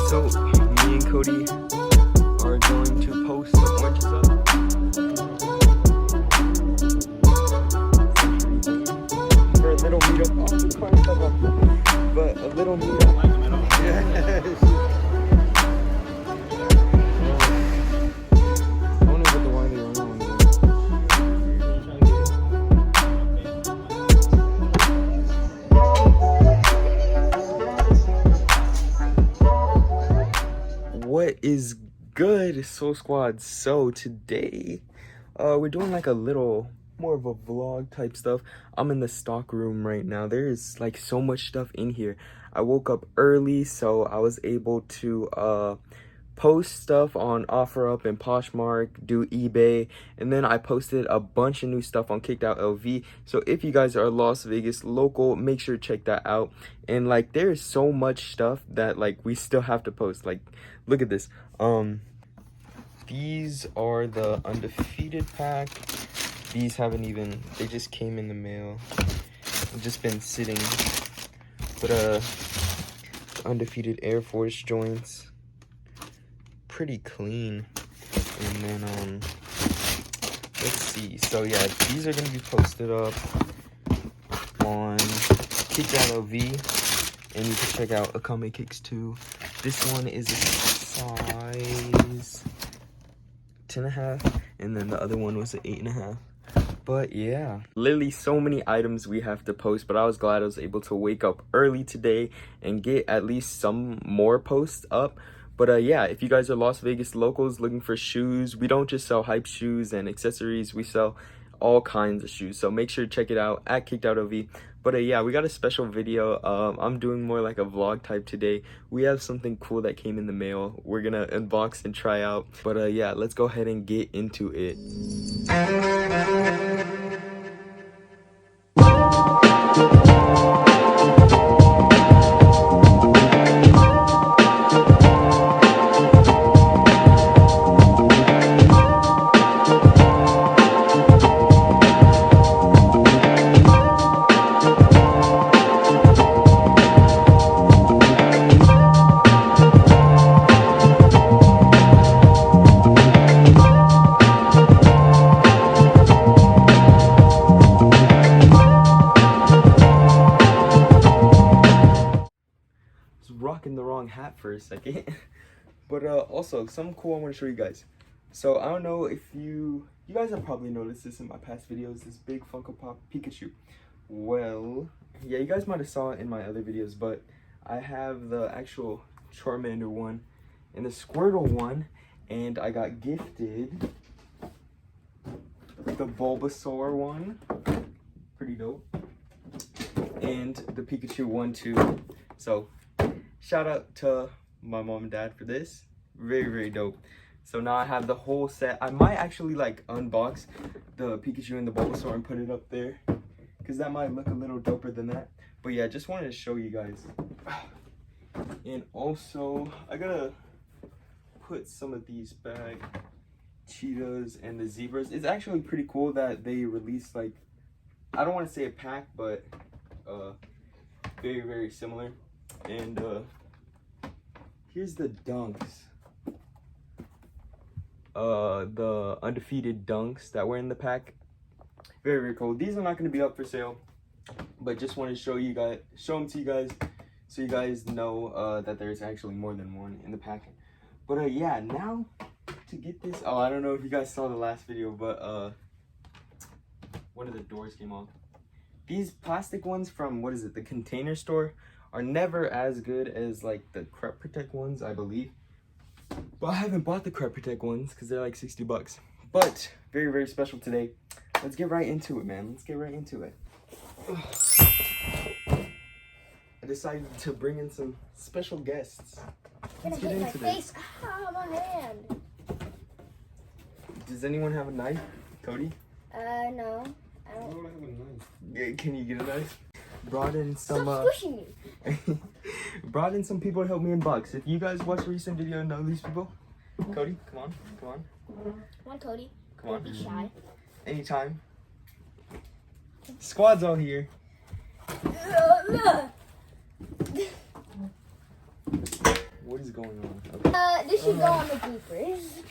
So, me and Cody are going to post the oranges up. For a little meetup. Oh, the car's stuck up. But a little meetup. Yes. I wonder what the wine they run on. What is good, Soul Squad? So today we're doing like a little more of a vlog type stuff. I'm in the stock room right now. There is like so much stuff in here. I woke up early, so I was able to post stuff on OfferUp and Poshmark, do eBay, and then I posted a bunch of new stuff on Kicked Out LV. So if you guys are Las Vegas local, make sure to check that out. And like there is so much stuff that like we still have to post. Like look at this. These are the undefeated pack. These haven't even, they just came in the mail. I've just been sitting. But undefeated Air Force joints, pretty clean. And then let's see. So yeah, these are gonna be posted up on Kicked Out LV, and you can check out Akame Kicks too. This one is a size 10.5, and then the other one was an 8.5. But yeah, literally so many items we have to post, but I was glad I was able to wake up early today and get at least some more posts up. But yeah, if you guys are Las Vegas locals looking for shoes, we don't just sell hype shoes and accessories, we sell all kinds of shoes. So make sure to check it out at Kicked Out LV. But yeah, we got a special video. I'm doing more like a vlog type today. We have something cool that came in the mail. We're gonna unbox and try out. But yeah, let's go ahead and get into it. Rocking the wrong hat for a second. But also something cool I want to show you guys. So I don't know if you guys have probably noticed this in my past videos, this big Funko Pop Pikachu. Well, yeah, you guys might have saw it in my other videos, but I have the actual Charmander one and the Squirtle one, and I got gifted the Bulbasaur one, pretty dope, and the Pikachu one too. So shout out to my mom and dad for this. Very dope. So now I have the whole set. I might actually like unbox the Pikachu and the Bulbasaur and put it up there, because that might look a little doper than that. But yeah, just wanted to show you guys. And also I gotta put some of these back. Cheetahs and the zebras. It's actually pretty cool that they released, like, I don't want to say a pack, but very similar. And here's the dunks, the undefeated dunks that were in the pack. Very cool. These are not going to be up for sale, but just want to show them to you guys, so you guys know that there's actually more than one in the pack. But yeah, now to get this, I don't know if you guys saw the last video, but one of the doors came off. These plastic ones from, what is it, the Container Store, are never as good as like the Crep Protect ones, I believe. But I haven't bought the Crep Protect ones because they're like 60 bucks. But very special today. Let's get right into it, man. Let's get right into it. I decided to bring in some special guests. Let's get into this. Ah, my hand. Does anyone have a knife? Cody? No. I don't. I don't have a knife. Yeah, can you get a knife? Brought in some Stop pushing me. Brought in some people to help me unbox. If you guys watch the recent video and know these people, Cody, come on. Come on, Cody. Come on. Don't be shy. Anytime. Squad's all here. What is going on? Okay. This should go on the bloopers.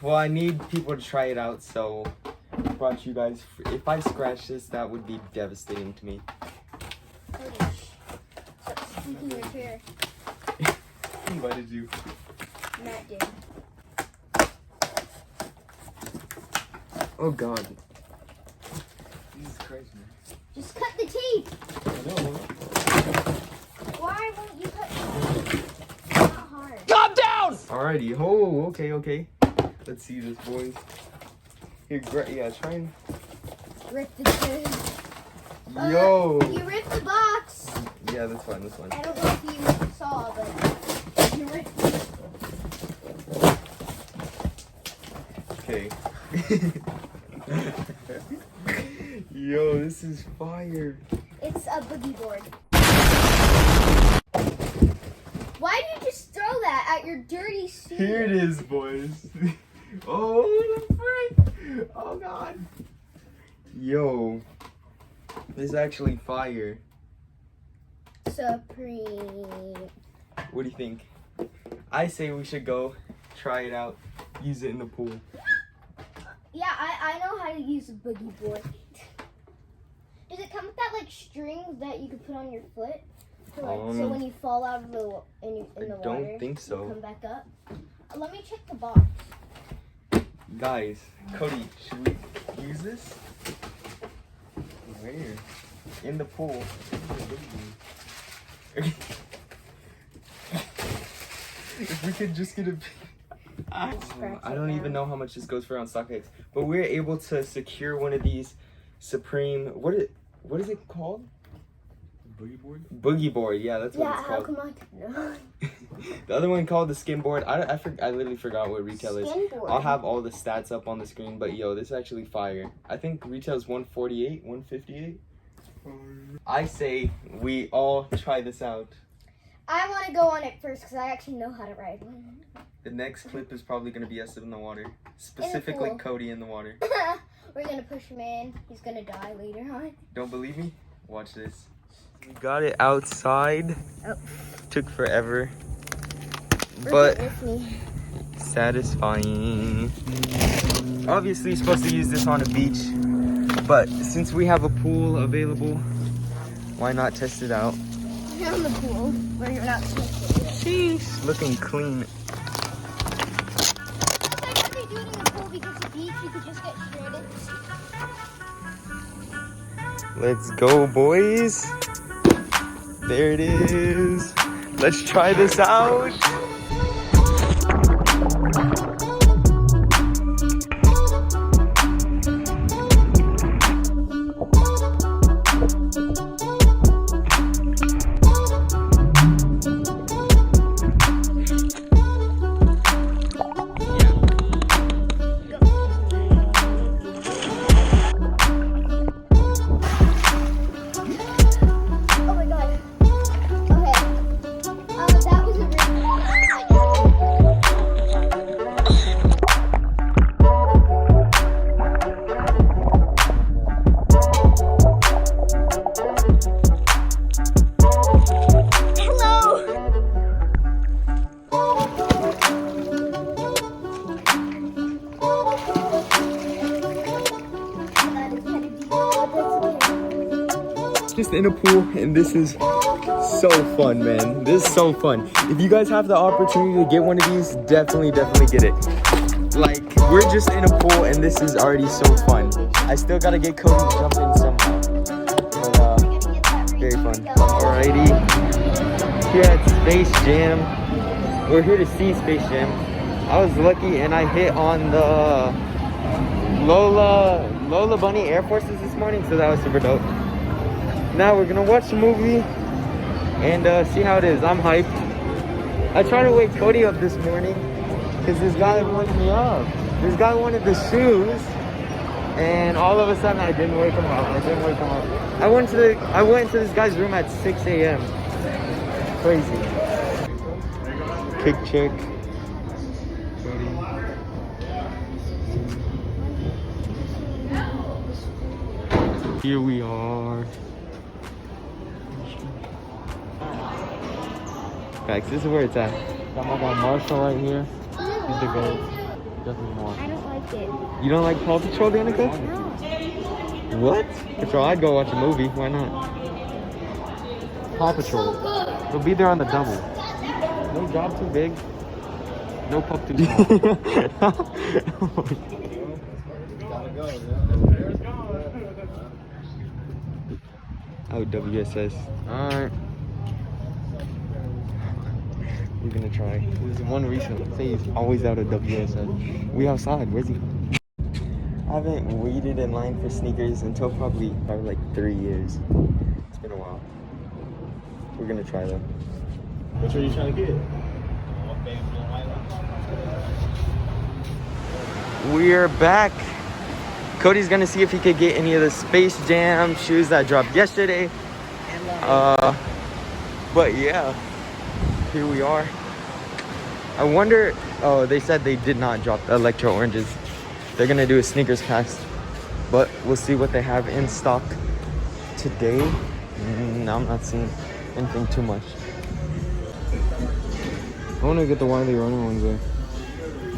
Well, I need people to try it out, so I brought you guys. If I scratch this, that would be devastating to me. Cody, stop squeaking your chair. What did you? Matt did. Oh God. Jesus Christ, man. Just cut the tape. I know. Why won't you cut the tape? It's not hard. Calm down! Alrighty. Oh, okay. Let's see this, boys. Here, yeah, try and... Rip the tape. Yo! You ripped the box. Yeah, that's fine. I don't know if you saw, but you ripped it. Okay. Yo, this is fire. It's a boogie board. Why did you just throw that at your dirty seat? Here it is, boys. Oh, the frick! Oh God! Yo, this is actually fire. Supreme. What do you think? I say we should go try it out, use it in the pool. Yeah, I know how to use a boogie board. Does it come with that like strings that you could put on your foot? So when you fall out of the in the water, don't think so. you come back up. Let me check the box. Guys, Cody, should we use this? Where? In the pool. If we could just get a... I don't even know how much this goes for on StockX, but we're able to secure one of these Supreme... What is it called? Boogie board? Boogie board, yeah, that's what it's called. Yeah, how come I could know? The other one called the skin board. I literally forgot what retail is. Skin board. I'll have all the stats up on the screen, but yo, this is actually fire. I think retail is 148, 158. I say we all try this out. I want to go on it first because I actually know how to ride one. The next clip is probably going to be us in the water. Specifically pool. Cody in the water. We're going to push him in. He's going to die later on. Don't believe me? Watch this. We got it outside. Oh. Took forever. But with me. satisfying. Obviously you're supposed to use this on a beach. But since we have a pool available, why not test it out? You're in the pool where you're not supposed to. Sheesh. Looking clean. I thought they do it in the pool because the beach you could just get shredded. Let's go, boys. There it is. Let's try this out. Just in a pool, and this is so fun, man. This is so fun. If you guys have the opportunity to get one of these, definitely get it. Like, we're just in a pool, and this is already so fun. I still gotta get Cody to jump in somehow. But, very fun. Alrighty. Here at Space Jam. We're here to see Space Jam. I was lucky, and I hit on the Lola Bunny Air Forces this morning, so that was super dope. Now we're gonna watch the movie and see how it is. I'm hyped. I tried to wake Cody up this morning because this guy woke me up. This guy wanted the shoes, and all of a sudden I didn't wake him up. I went into this guy's room at 6 a.m. Crazy. Kick check. Cody. Here we are. Guys, this is where it's at. Got my guy Marshall right here. He's the goat. I don't like it. You don't like Paw Patrol, Danica? No. What? Patrol, I'd go watch a movie. Why not? Paw Patrol. They'll be there on the double. No job too big. No pup too small. Oh, WSS. Alright. We're gonna try. There's one recently. Say he's always out of WSS. We outside. Where's he? I haven't waited in line for sneakers until probably like 3 years. It's been a while. We're gonna try though. Which one are you trying to get? We're back. Cody's gonna see if he could get any of the Space Jam shoes that dropped yesterday. But yeah, here we are. I wonder, oh, they said they did not drop the Electro oranges. They're gonna do a sneakers cast, but we'll see what they have in stock today. I'm not seeing anything too much. I want to get the Wiley running ones there.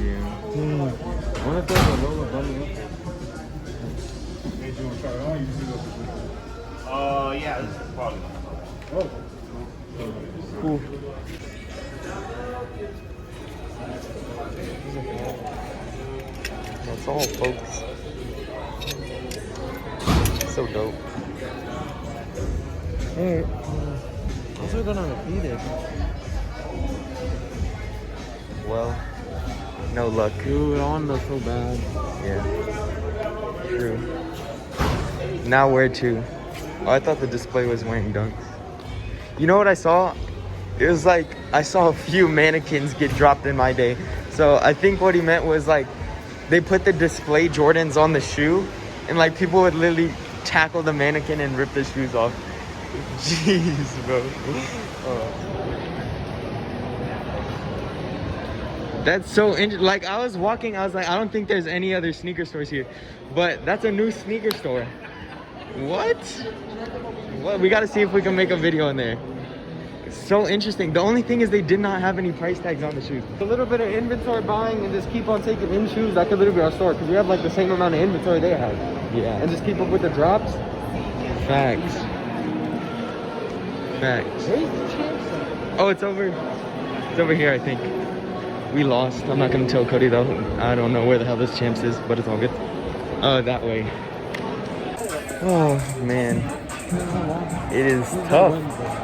Yeah. I wonder if there's a roller bunny up there. Hey, do you want to try it on? You can do it. Yeah, this is probably one. Oh. Cool. That's all, folks. So dope. Hey. Those are gonna repeat it. Well, no luck. Dude, on the so bad. Yeah. True. Now where to? Oh, I thought the display was wearing dunks. You know what I saw? It was like I saw a few mannequins get dropped in my day. So I think what he meant was like they put the display Jordans on the shoe and like people would literally tackle the mannequin and rip the shoes off. Jeez, bro. That's so interesting. Like I was walking, I was like, I don't think there's any other sneaker stores here, but that's a new sneaker store. What? Well, we gotta see if we can make a video in there. It's so interesting. The only thing is they did not have any price tags on the shoes. A little bit of inventory buying and just keep on taking in shoes. That could literally be our store because we have like the same amount of inventory they have. Yeah. And just keep up with the drops. Facts. Facts. Where's the champs at? Oh, it's over here, I think. We lost. I'm not gonna tell Cody though. I don't know where the hell this champs is, but it's all good. Oh, that way. Oh man, it is tough.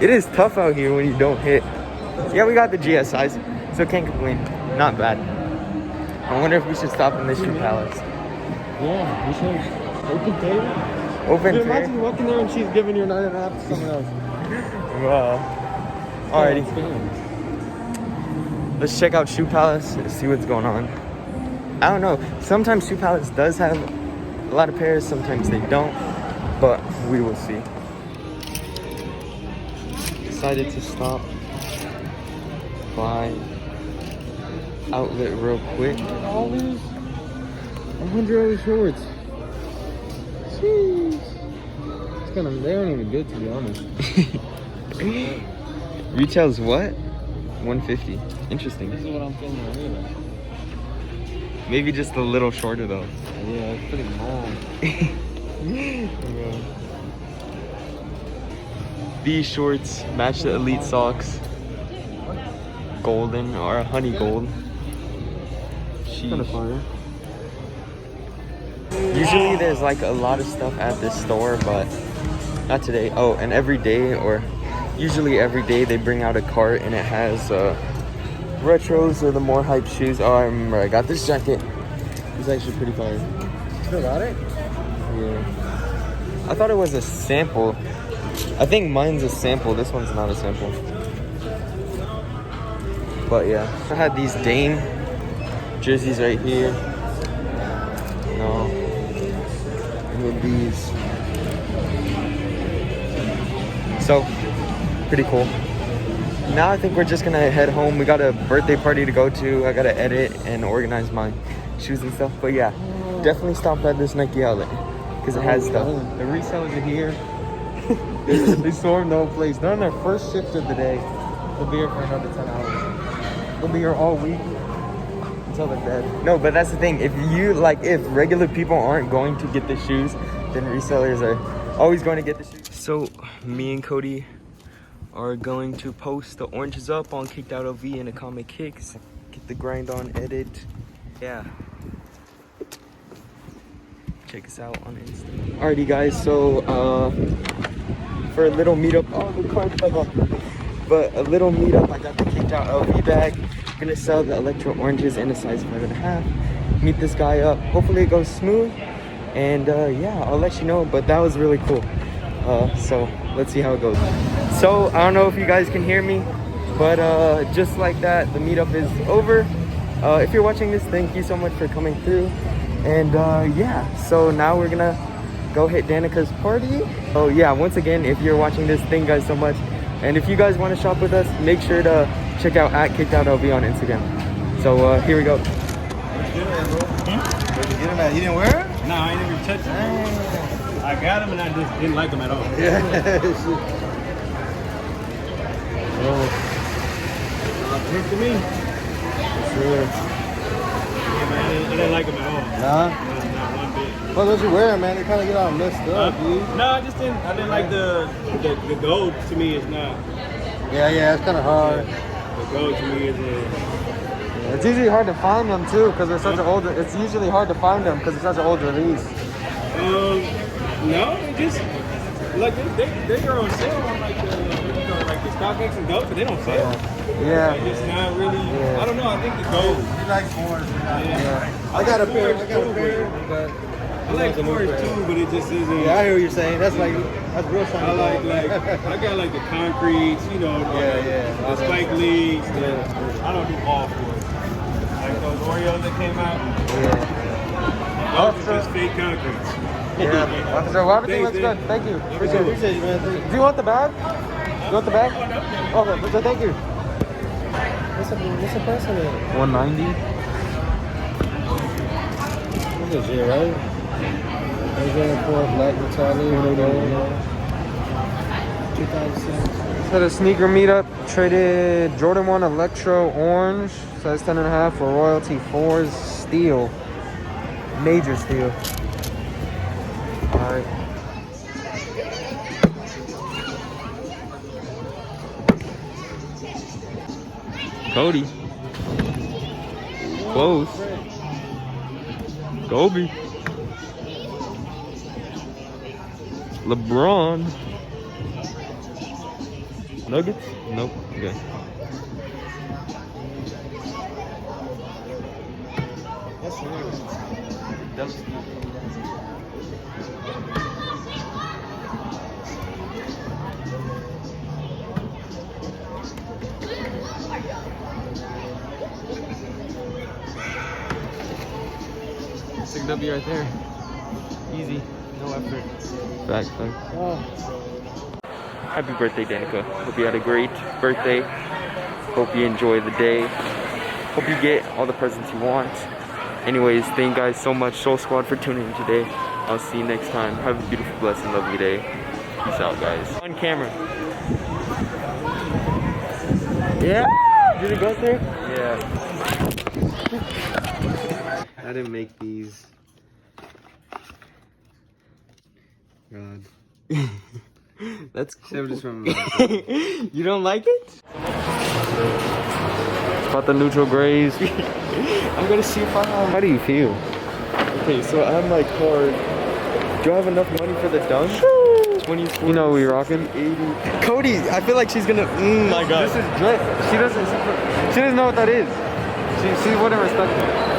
It is tough out here when you don't hit. Yeah, we got the GS size, so can't complain. Not bad. I wonder if we should stop in this shoe palace. Yeah, we should. Open table? Open Dude, imagine table? walking there and she's giving your 9.5 to someone else. Wow. Alrighty. Yeah, Let's check out Shoe Palace and see what's going on. I don't know. Sometimes Shoe Palace does have a lot of pairs. Sometimes they don't. But we will see. Decided to stop by outlet real quick. all these 100 shorts. Jeez. It's kind of, they aren't even good to be honest. Retails what? 150. Interesting. This is what I'm feeling right here. Maybe just a little shorter though. Yeah, it's pretty long. These shorts match the Elite socks. Golden or honey gold. Kind of fire. Usually there's like a lot of stuff at this store, but not today. Oh, and every day or usually every day they bring out a cart and it has retros or the more hype shoes. Oh, I remember I got this jacket. It's actually pretty fire. Still got it? Yeah. I thought it was a sample. I think mine's a sample. This one's not a sample. But yeah. I had these Dame jerseys right here. No. And then these. So, pretty cool. Now I think we're just gonna head home. We got a birthday party to go to. I gotta edit and organize my shoes and stuff. But yeah, definitely stop at this Nike outlet. because it has stuff. The resellers are here. They swarm the whole place. They're on their first shift of the day. They'll be here for another 10 hours. They'll be here all week until they're dead. No, but that's the thing. If regular people aren't going to get the shoes, then resellers are always going to get the shoes. So me and Cody are going to post the oranges up on Kicked Out LV and Atomic Kicks. Get the grind on edit. Yeah. Check us out on Insta. Alrighty guys, so for a little meetup, the car fell off. But a little meetup, I got the Kicked Out LV bag. I'm gonna sell the Electro oranges in a size 5.5. Meet this guy up. Hopefully it goes smooth. And yeah, I'll let you know. But that was really cool. So let's see how it goes. So I don't know if you guys can hear me, but just like that, the meetup is over. If you're watching this, thank you so much for coming through. And yeah, so now we're gonna go hit Danica's party. Oh yeah, once again, if you're watching this, thank you guys so much. And if you guys want to shop with us, make sure to check out @KickedOutLV on Instagram. So here we go. Where'd you get him at? You didn't wear it? No, I ain't even touched it. I got him and I just didn't like him at all. Yeah. Pick to me. Sure. Yeah, man, I didn't like him at all. Nah? Not one bit. Well, don't you wear it, man? They kind of get all messed up, dude. No, I didn't like the gold. To me is not. Yeah, it's kind of hard. The gold to me is a. It's usually hard to find them too, because they're such an old. It's usually hard to find them because it's such an old release. No, they just like they are on sale on like the StockX and Gold, but they don't sell. Yeah. Like, it's not really. Yeah. I don't know. I think the gold. You like orange? Yeah. I got a pair. But I like orange too, but it just isn't. Yeah, I hear what you're saying. That's real shiny. I I got like the concretes, you know, the Spike Leagues. I don't do all for it. Like those Oreos that came out. Yeah. Those are just fake concretes. Yeah. Officer, well, everything looks good. Thank you. Appreciate it. Appreciate you, man. Do you want the bag? You want the bag? Okay, so thank you. What's the price on it? 190. This is it, right? There's for black metallic, gold. 2007. So the sneaker meetup traded Jordan 1 Electro orange, size 10.5 for Royalty 4's steel. Major steel. Alright. Cody. Close. Kobe. LeBron. Nuggets? Nope. Okay. That's Big W right there. Easy. No effort. Back. Oh. Happy birthday, Danica. Hope you had a great birthday. Hope you enjoy the day. Hope you get all the presents you want. Anyways, thank you guys so much, Soul Squad, for tuning in today. I'll see you next time. Have a beautiful, blessed, and lovely day. Peace out, guys. On camera. Yeah? Did it go through? Yeah. I didn't make these. God. That's cool. Just from You don't like it? About the neutral grays. I'm gonna see if I have. How do you feel? Okay, so I'm like hard. Do I have enough money for the dunk? 20s, 40s, You know what we rocking? 80. Cody, I feel like she's gonna. My God. This is drip. She doesn't know what that is. She wouldn't respect it.